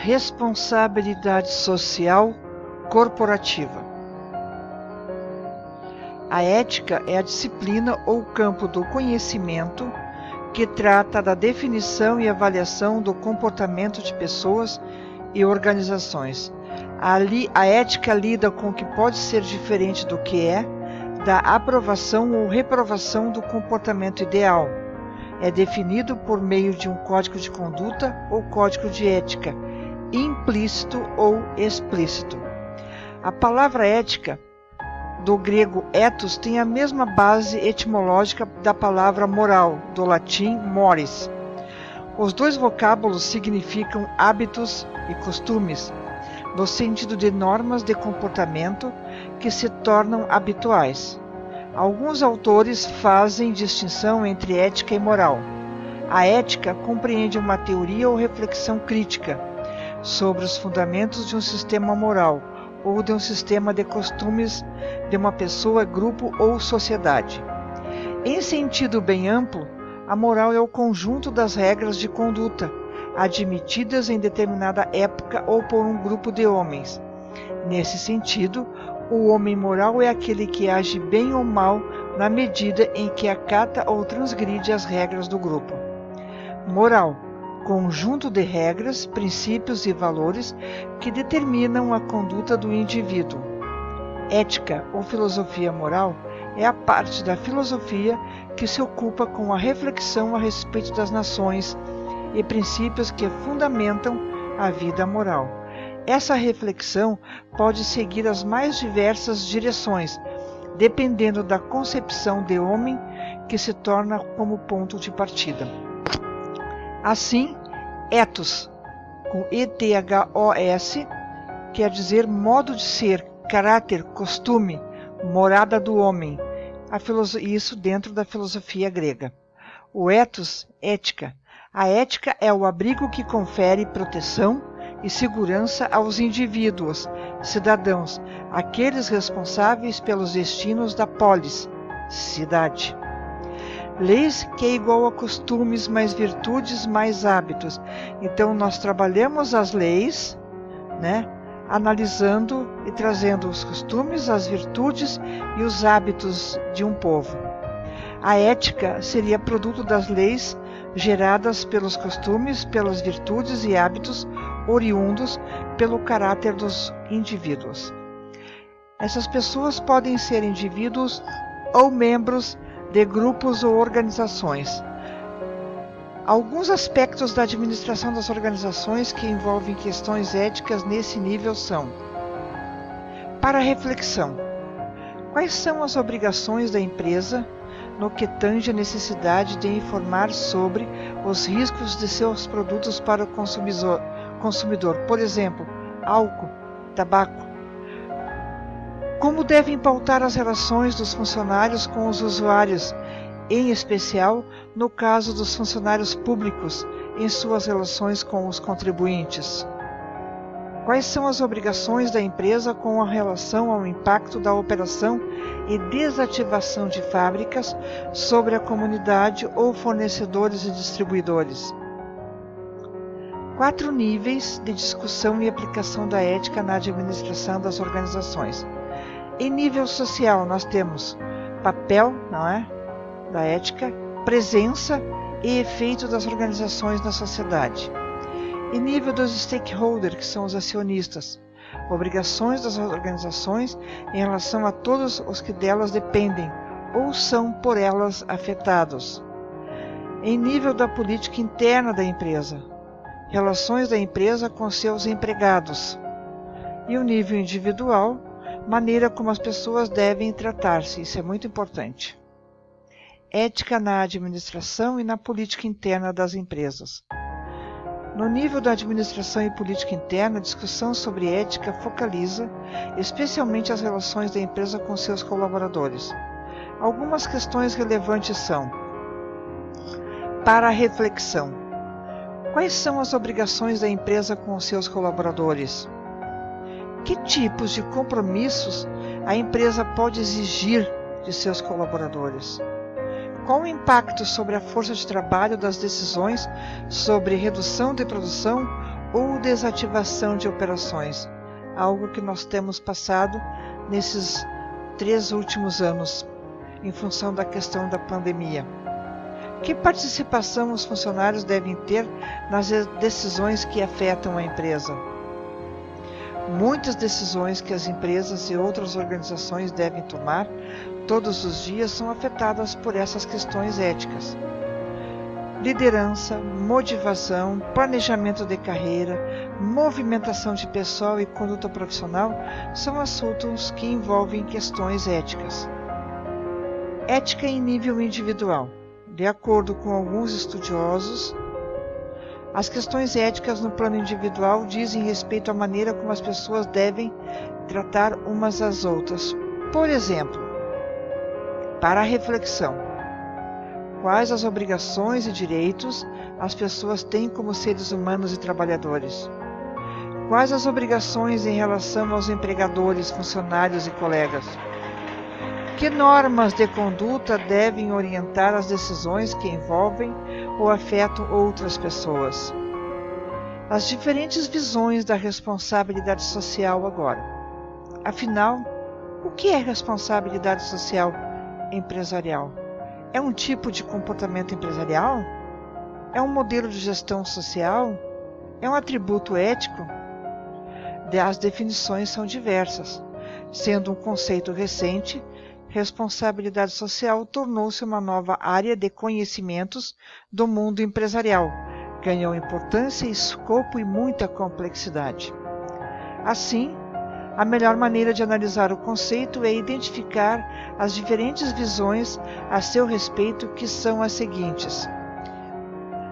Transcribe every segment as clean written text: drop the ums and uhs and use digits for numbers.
Responsabilidade social corporativa. A ética é a disciplina ou campo do conhecimento que trata da definição e avaliação do comportamento de pessoas e organizações. A ética lida com o que pode ser diferente do que é, da aprovação ou reprovação do comportamento ideal. É definido por meio de um código de conduta ou código de ética, implícito ou explícito. A palavra ética, do grego ethos, tem a mesma base etimológica da palavra moral, do latim mores. Os dois vocábulos significam hábitos e costumes, no sentido de normas de comportamento que se tornam habituais. Alguns autores fazem distinção entre ética e moral. A ética compreende uma teoria ou reflexão crítica sobre os fundamentos de um sistema moral ou de um sistema de costumes de uma pessoa, grupo ou sociedade. Em sentido bem amplo, a moral é o conjunto das regras de conduta admitidas em determinada época ou por um grupo de homens. Nesse sentido, o homem moral é aquele que age bem ou mal na medida em que acata ou transgride as regras do grupo. Moral: conjunto de regras, princípios e valores que determinam a conduta do indivíduo. Ética ou filosofia moral é a parte da filosofia que se ocupa com a reflexão a respeito das nações e princípios que fundamentam a vida moral. Essa reflexão pode seguir as mais diversas direções, dependendo da concepção de homem que se torna como ponto de partida. Assim, ethos, com E-T-H-O-S, quer dizer modo de ser, caráter, costume, morada do homem, isso dentro da filosofia grega. O ethos, ética. A ética é o abrigo que confere proteção e segurança aos indivíduos, cidadãos, aqueles responsáveis pelos destinos da polis, cidade. Leis que é igual a costumes mais virtudes mais hábitos. Então nós trabalhamos as leis, analisando e trazendo os costumes, as virtudes e os hábitos de um povo. A ética seria produto das leis geradas pelos costumes, pelas virtudes e hábitos oriundos pelo caráter dos indivíduos. Essas pessoas podem ser indivíduos ou membros de grupos ou organizações. Alguns aspectos da administração das organizações que envolvem questões éticas nesse nível são: para reflexão, quais são as obrigações da empresa no que tange a necessidade de informar sobre os riscos de seus produtos para o consumidor, por exemplo, álcool, tabaco? Como devem pautar as relações dos funcionários com os usuários, em especial no caso dos funcionários públicos, em suas relações com os contribuintes? Quais são as obrigações da empresa com a relação ao impacto da operação e desativação de fábricas sobre a comunidade ou fornecedores e distribuidores? 4 níveis de discussão e aplicação da ética na administração das organizações. Em nível social, nós temos papel, da ética, presença e efeito das organizações na sociedade. Em nível dos stakeholders, que são os acionistas, obrigações das organizações em relação a todos os que delas dependem ou são por elas afetados. Em nível da política interna da empresa, relações da empresa com seus empregados. E o nível individual, maneira como as pessoas devem tratar-se, isso é muito importante. Ética na administração e na política interna das empresas. No nível da administração e política interna, a discussão sobre ética focaliza especialmente as relações da empresa com seus colaboradores. Algumas questões relevantes são: para a reflexão, quais são as obrigações da empresa com os seus colaboradores? Que tipos de compromissos a empresa pode exigir de seus colaboradores? Qual o impacto sobre a força de trabalho das decisões sobre redução de produção ou desativação de operações, algo que nós temos passado nesses 3 últimos anos, em função da questão da pandemia. Que participação os funcionários devem ter nas decisões que afetam a empresa? Muitas decisões que as empresas e outras organizações devem tomar todos os dias são afetadas por essas questões éticas. Liderança, motivação, planejamento de carreira, movimentação de pessoal e conduta profissional são assuntos que envolvem questões éticas. Ética em nível individual. De acordo com alguns estudiosos, as questões éticas no plano individual dizem respeito à maneira como as pessoas devem tratar umas às outras. Por exemplo, para a reflexão, quais as obrigações e direitos as pessoas têm como seres humanos e trabalhadores? Quais as obrigações em relação aos empregadores, funcionários e colegas? Que normas de conduta devem orientar as decisões que envolvem ou afetam outras pessoas? As diferentes visões da responsabilidade social agora. Afinal, o que é responsabilidade social empresarial? É um tipo de comportamento empresarial? É um modelo de gestão social? É um atributo ético? As definições são diversas. Sendo um conceito recente, responsabilidade social tornou-se uma nova área de conhecimentos do mundo empresarial. Ganhou importância, escopo e muita complexidade. Assim, a melhor maneira de analisar o conceito é identificar as diferentes visões a seu respeito, que são as seguintes: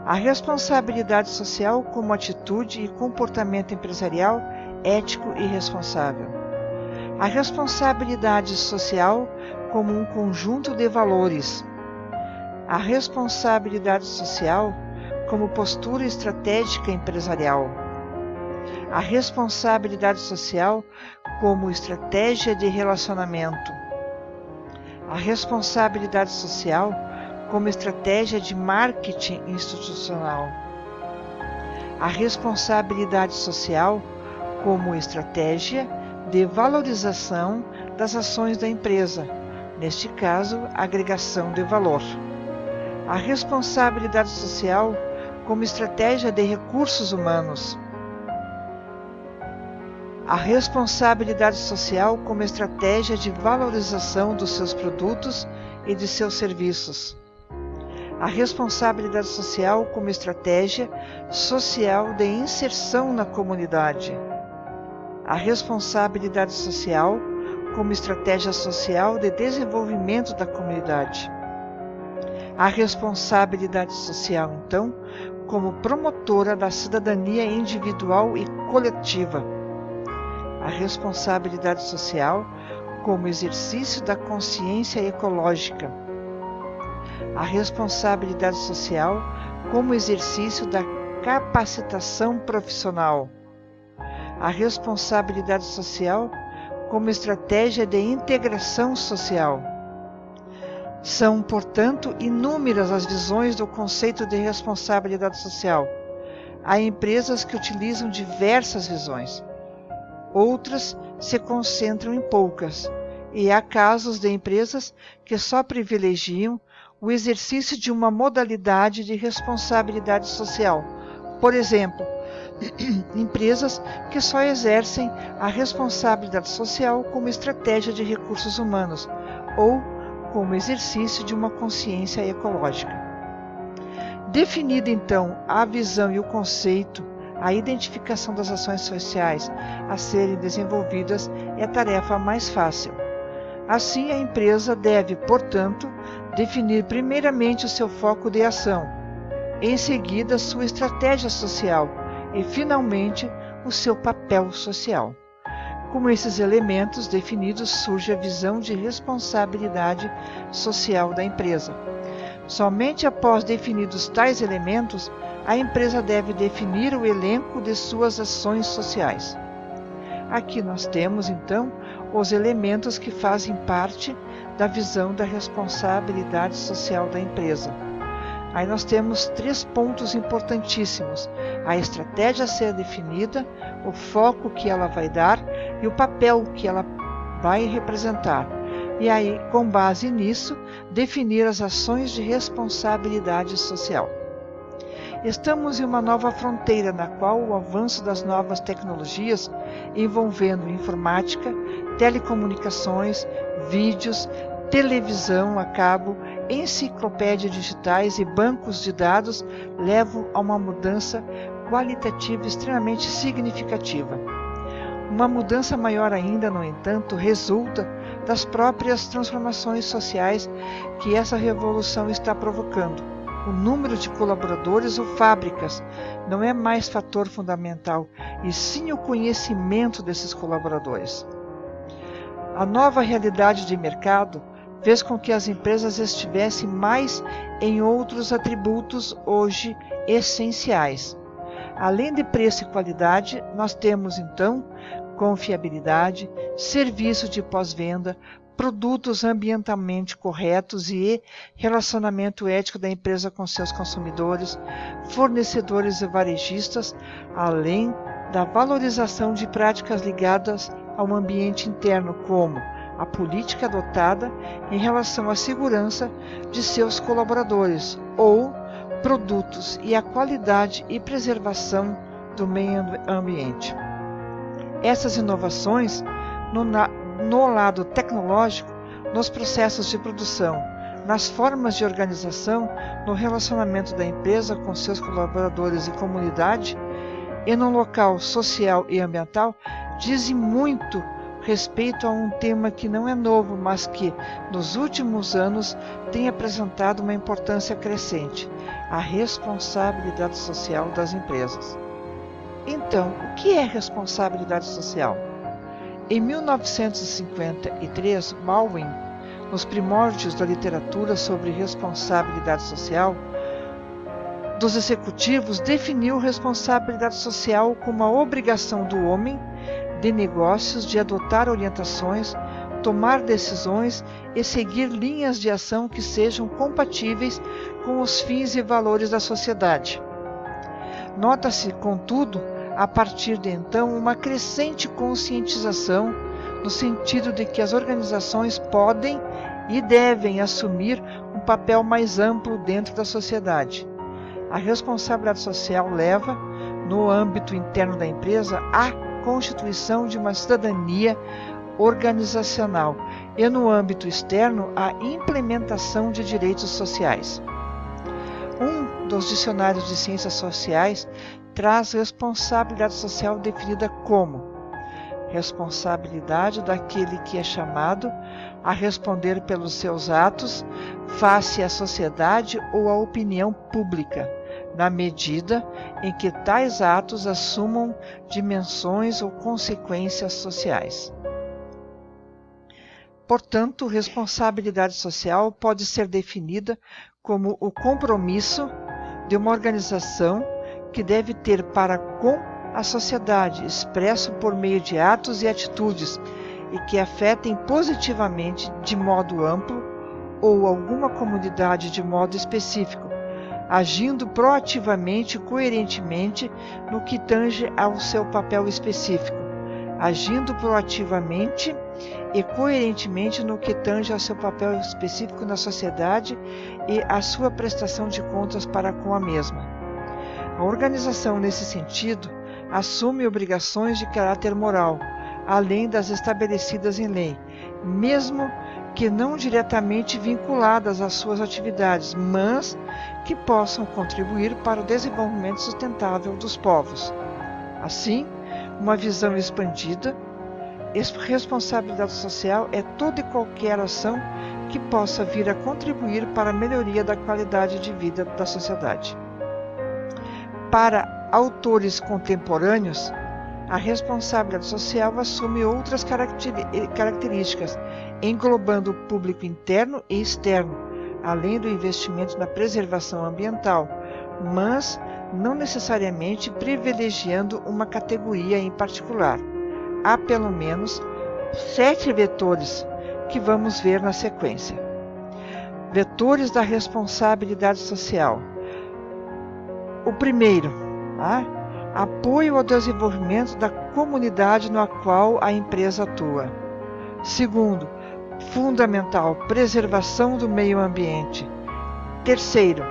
a responsabilidade social como atitude e comportamento empresarial ético e responsável. A responsabilidade social como um conjunto de valores. A responsabilidade social como postura estratégica empresarial. A responsabilidade social como estratégia de relacionamento. A responsabilidade social como estratégia de marketing institucional. A responsabilidade social como estratégia de valorização das ações da empresa, neste caso, agregação de valor. A responsabilidade social como estratégia de recursos humanos. A responsabilidade social como estratégia de valorização dos seus produtos e de seus serviços. A responsabilidade social como estratégia social de inserção na comunidade. A responsabilidade social como estratégia social de desenvolvimento da comunidade. A responsabilidade social, então, como promotora da cidadania individual e coletiva. A responsabilidade social como exercício da consciência ecológica. A responsabilidade social como exercício da capacitação profissional. A responsabilidade social como estratégia de integração social. São, portanto, inúmeras as visões do conceito de responsabilidade social. Há empresas que utilizam diversas visões. Outras se concentram em poucas, e há casos de empresas que só privilegiam o exercício de uma modalidade de responsabilidade social. Por exemplo, empresas que só exercem a responsabilidade social como estratégia de recursos humanos ou como exercício de uma consciência ecológica. Definida então a visão e o conceito, a identificação das ações sociais a serem desenvolvidas é a tarefa mais fácil. Assim, a empresa deve, portanto, definir primeiramente o seu foco de ação, em seguida sua estratégia social e, finalmente, o seu papel social. Com esses elementos definidos surge a visão de responsabilidade social da empresa. Somente após definidos tais elementos, a empresa deve definir o elenco de suas ações sociais. Aqui nós temos, então, os elementos que fazem parte da visão da responsabilidade social da empresa. Aí nós temos 3 pontos importantíssimos: a estratégia a ser definida, o foco que ela vai dar e o papel que ela vai representar. E aí, com base nisso, definir as ações de responsabilidade social. Estamos em uma nova fronteira na qual o avanço das novas tecnologias envolvendo informática, telecomunicações, vídeos, televisão a cabo, enciclopédias digitais e bancos de dados levam a uma mudança qualitativa extremamente significativa. Uma mudança maior ainda, no entanto, resulta das próprias transformações sociais que essa revolução está provocando. O número de colaboradores ou fábricas não é mais fator fundamental, e sim o conhecimento desses colaboradores. A nova realidade de mercado fez com que as empresas estivessem mais em outros atributos hoje essenciais. Além de preço e qualidade, nós temos então confiabilidade, serviço de pós-venda, produtos ambientalmente corretos e relacionamento ético da empresa com seus consumidores, fornecedores e varejistas, além da valorização de práticas ligadas ao ambiente interno, como a política adotada em relação à segurança de seus colaboradores ou produtos e a qualidade e preservação do meio ambiente. Essas inovações no lado tecnológico, nos processos de produção, nas formas de organização, no relacionamento da empresa com seus colaboradores e comunidade, e no local social e ambiental, dizem muito respeito a um tema que não é novo, mas que, nos últimos anos, tem apresentado uma importância crescente: a responsabilidade social das empresas. Então, o que é responsabilidade social? Em 1953, Baldwin, nos primórdios da literatura sobre responsabilidade social dos executivos, definiu responsabilidade social como a obrigação do homem de negócios de adotar orientações, tomar decisões e seguir linhas de ação que sejam compatíveis com os fins e valores da sociedade. Nota-se, contudo, a partir de então, uma crescente conscientização no sentido de que as organizações podem e devem assumir um papel mais amplo dentro da sociedade. A responsabilidade social leva, no âmbito interno da empresa, à constituição de uma cidadania organizacional e, no âmbito externo, à implementação de direitos sociais. Um dos dicionários de ciências sociais traz responsabilidade social definida como responsabilidade daquele que é chamado a responder pelos seus atos face à sociedade ou à opinião pública, na medida em que tais atos assumam dimensões ou consequências sociais. Portanto, responsabilidade social pode ser definida como o compromisso de uma organização que deve ter para com a sociedade, expresso por meio de atos e atitudes, e que afetem positivamente de modo amplo ou alguma comunidade de modo específico, agindo proativamente e coerentemente no que tange ao seu papel específico, agindo proativamente e coerentemente no que tange ao seu papel específico na sociedade e à sua prestação de contas para com a mesma. A organização, nesse sentido, assume obrigações de caráter moral, além das estabelecidas em lei, mesmo que não diretamente vinculadas às suas atividades, mas que possam contribuir para o desenvolvimento sustentável dos povos. Assim, uma visão expandida, responsabilidade social é toda e qualquer ação que possa vir a contribuir para a melhoria da qualidade de vida da sociedade. Para autores contemporâneos, a responsabilidade social assume outras características, englobando o público interno e externo, além do investimento na preservação ambiental, mas não necessariamente privilegiando uma categoria em particular. Há pelo menos 7 vetores que vamos ver na sequência. vetores da responsabilidade social. O primeiro, apoio ao desenvolvimento da comunidade na qual a empresa atua. Segundo, fundamental, preservação do meio ambiente. Terceiro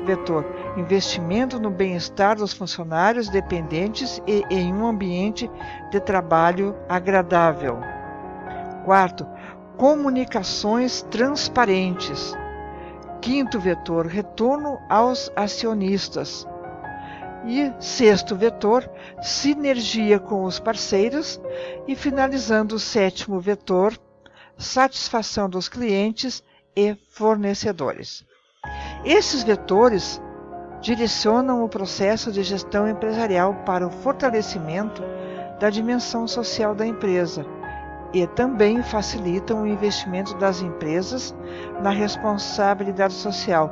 vetor, investimento no bem-estar dos funcionários dependentes e em um ambiente de trabalho agradável. Quarto, comunicações transparentes. Quinto vetor, retorno aos acionistas. E sexto vetor, sinergia com os parceiros. E finalizando o sétimo vetor, satisfação dos clientes e fornecedores. Esses vetores direcionam o processo de gestão empresarial para o fortalecimento da dimensão social da empresa e também facilitam o investimento das empresas na responsabilidade social,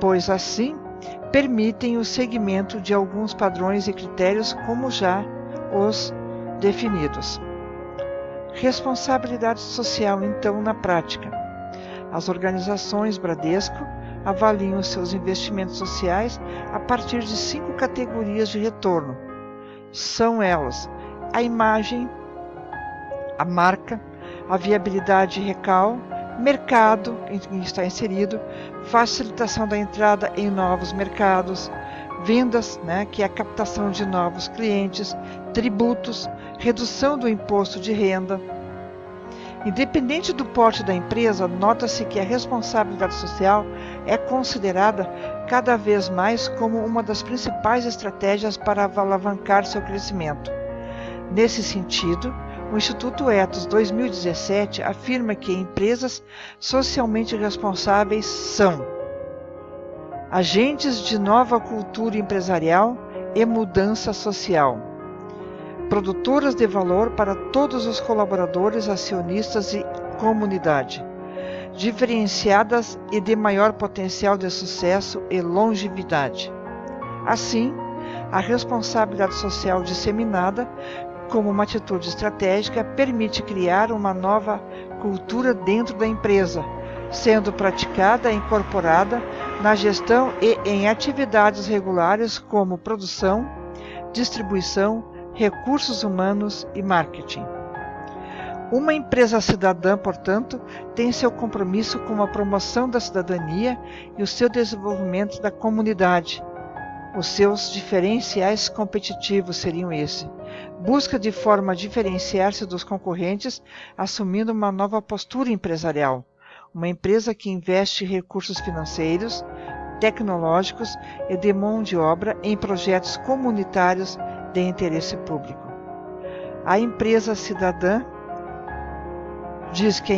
pois assim permitem o seguimento de alguns padrões e critérios como já os definidos. Responsabilidade social, então, na prática. As organizações Bradesco avaliam os seus investimentos sociais a partir de 5 categorias de retorno. São elas: a imagem, a marca, a viabilidade recal, mercado em que está inserido, facilitação da entrada em novos mercados, vendas, que é a captação de novos clientes, tributos, redução do imposto de renda. Independente do porte da empresa, nota-se que a responsabilidade social é considerada cada vez mais como uma das principais estratégias para alavancar seu crescimento. Nesse sentido, o Instituto Ethos 2017 afirma que empresas socialmente responsáveis são agentes de nova cultura empresarial e mudança social, produtoras de valor para todos os colaboradores, acionistas e comunidade, diferenciadas e de maior potencial de sucesso e longevidade. Assim, a responsabilidade social disseminada como uma atitude estratégica permite criar uma nova cultura dentro da empresa, sendo praticada e incorporada na gestão e em atividades regulares como produção, distribuição, recursos humanos e marketing. Uma empresa cidadã, portanto, tem seu compromisso com a promoção da cidadania e o seu desenvolvimento da comunidade. Os seus diferenciais competitivos seriam esse: busca de forma a diferenciar-se dos concorrentes, assumindo uma nova postura empresarial. Uma empresa que investe recursos financeiros, tecnológicos e de mão de obra em projetos comunitários de interesse público. A empresa cidadã diz que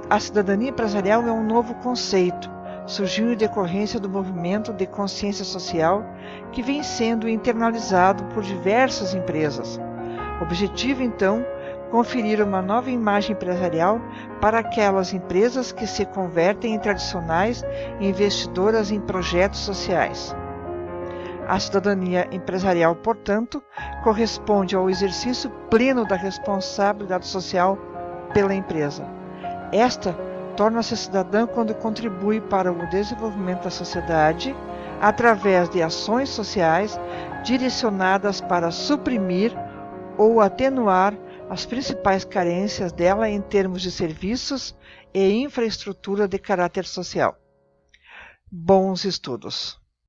a cidadania empresarial é um novo conceito, surgiu em decorrência do movimento de consciência social que vem sendo internalizado por diversas empresas. Objetivo, então, conferir uma nova imagem empresarial para aquelas empresas que se convertem em tradicionais investidoras em projetos sociais. A cidadania empresarial, portanto, corresponde ao exercício pleno da responsabilidade social pela empresa. Esta torna-se cidadã quando contribui para o desenvolvimento da sociedade através de ações sociais direcionadas para suprimir ou atenuar as principais carências dela em termos de serviços e infraestrutura de caráter social. Bons estudos!